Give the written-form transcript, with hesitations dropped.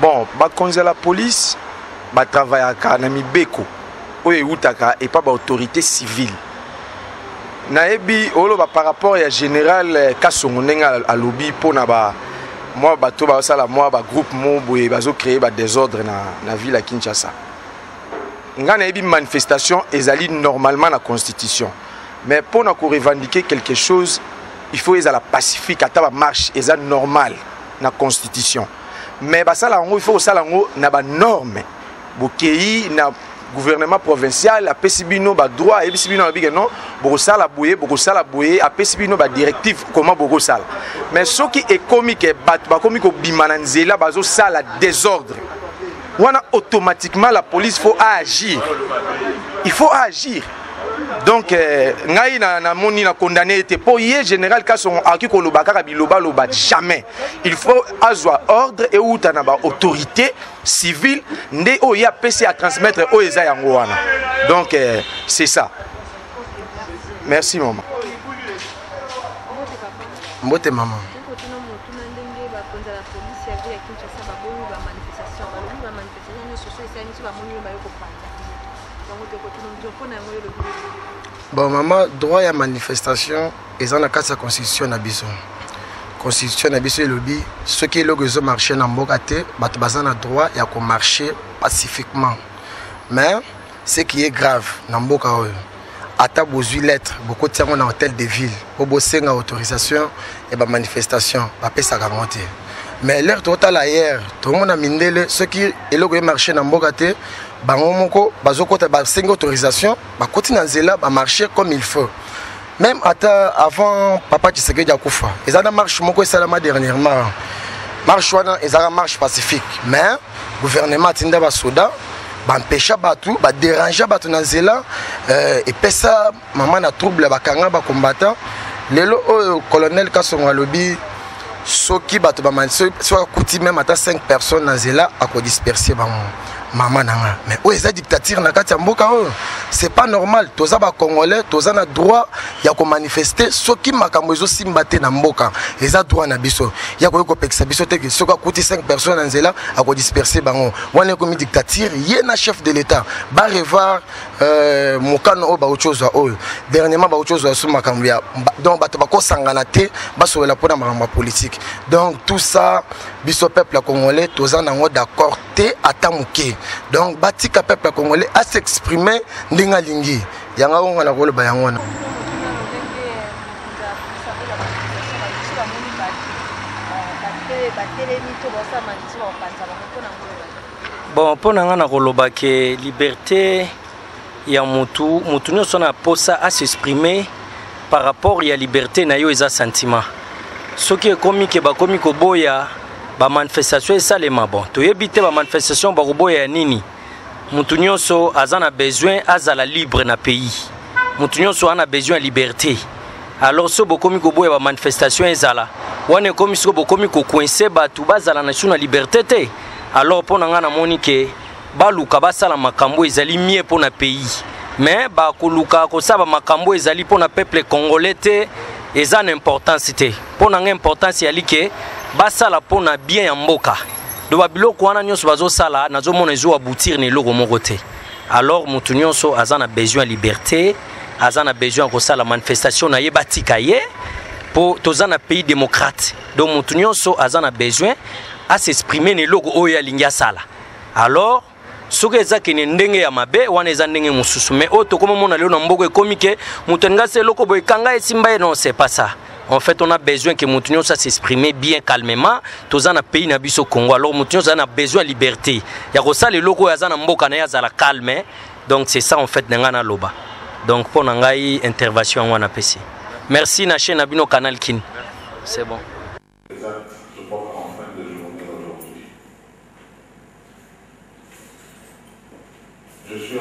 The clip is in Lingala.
Bon, bakonzi la police ba travailler na mibeko oyo utaka et pas ba autorité civile. Naebi olo ba par rapport ya général Kasongo ndenga a lobby pona ba moi bato ba sala moi ba groupe mo boye bazo créer ba désordre na ville à Kinshasa. Nga naebi manifestation ezali normalement na constitution. Mais pour nous revendiquer quelque chose, il faut être pacifique, à la marche, et normal na constitution. Mais il faut que na norme. Bokéi na gouvernement provincial, a pesibino ba droit, et pesibino ba non, bokosala boye, a pesibino ba directive comment bokosala. Mais ce qui est comique, ba comique bimananzela bazo sala désordre. Wana automatiquement la police faut agir. Il faut agir. Donc ngai na moni na condamné était pour hier général Kasongo aki ko lobaka biloba loba jamais. Il faut avoir ordre et ou tana ba autorité civile ndé o ya PC à transmettre o eza yango wana. Donc c'est ça. Merci maman. Mbote maman. Bon maman, droit à manifestation et dans la carte de constitution na biso. Constitution na biso lobby ceux qui ont marché na mboka te bato bazana droit ya ko marcher pacifiquement. Mais ce qui est grave na mboka oyo ata bozui lettre beaucoup tiango na hôtel de ville pour bosser na autorisation et ba manifestation ba pesa ka monter. Mais l'air total hier tout le monde a mindele ceux qui ont marché na mboka te bango moko bazokota ba senga autorisation ba continue nzela ba marcher comme il faut. Même avant papa Tshisekedi akufa ezana marche moko esalama dernièrement marche wana ezana marche pacifique mais gouvernement tinda ba soda ba empêcher batu ba déranger batu na nzela et pesa maman na trouble ba kanga ba combattant lelo colonel Kasongo alobi soki batu ba manso soit kuti même ata 5 personnes na nzela ako disperser ba maman nanga mais où est dictature na kati ya mboka oyo c'est pas normal toza ba congolais toza na droit ya ko manifester soki makambo ezo simbate na mboka eza droit na biso ya ko pekisa biso te soki akuti 5 personnes na nzela ako disperser bango wana ko mi dictature ye na chef de l'état ba revoir mokano o ba ochozo oyo dernièrement ba ochozo so makambo ya donc bato ba ko sangana te ba so la pona makambo politique donc tout ça biso peuple congolais toza nango d'accord te atamuke. Donc batika peuple congolais à s'exprimer ndinga lingi yanga ngona ko loba yangona. Bon pona ngana ko loba ke liberté ya mutu nyonso na posa à s'exprimer par rapport ya liberté na yo eza sentiment. Soki ekomi ke ba komi ko boya ba manifestation esalema bon toyebi te ba manifestation ba koboya nini mutu nyonso azana besoin azala libre na pays mutu nyonso ana besoin liberté alors so bokomi koboya ba manifestation ezala wana komi so bokomi ko coincer batu bazala na suna liberté te alors pona ngana moni ke baluka basala makambo ezali mieux pour na pays mais ba koluka ko saba makambo ezali pour na peuple congolais te eza na importance te pona nga importance ya like basala pona bien ya mboka do babiloko wana nyonso bazosala nazomona ezo aboutir ne loko moko te alors mutu nyonso azana besoin liberté azana besoin ko sala manifestation na yebatika ye pour tozana pays démocrate donc mutu nyonso azana besoin à s'exprimer ne loko oya lingia sala alors soki ezaki ne ndenge ya mabe wana eza ndenge mususu mais oto comme mona leo na mboko ekomike mutu ngase loko boy kanga esimba non c'est pas ça. En fait, on a besoin que Moutounion s'exprime bien calmement. Tous en pays na biso Congo. Alors Moutounion a besoin de liberté. Il y a ça les locaux yazana mboka na yazala calme. Donc c'est ça en fait n'engana loba. Donc pour n'engai intervention wana pesi. Merci na chaîne Abino Canal Kin. C'est bon. Je suis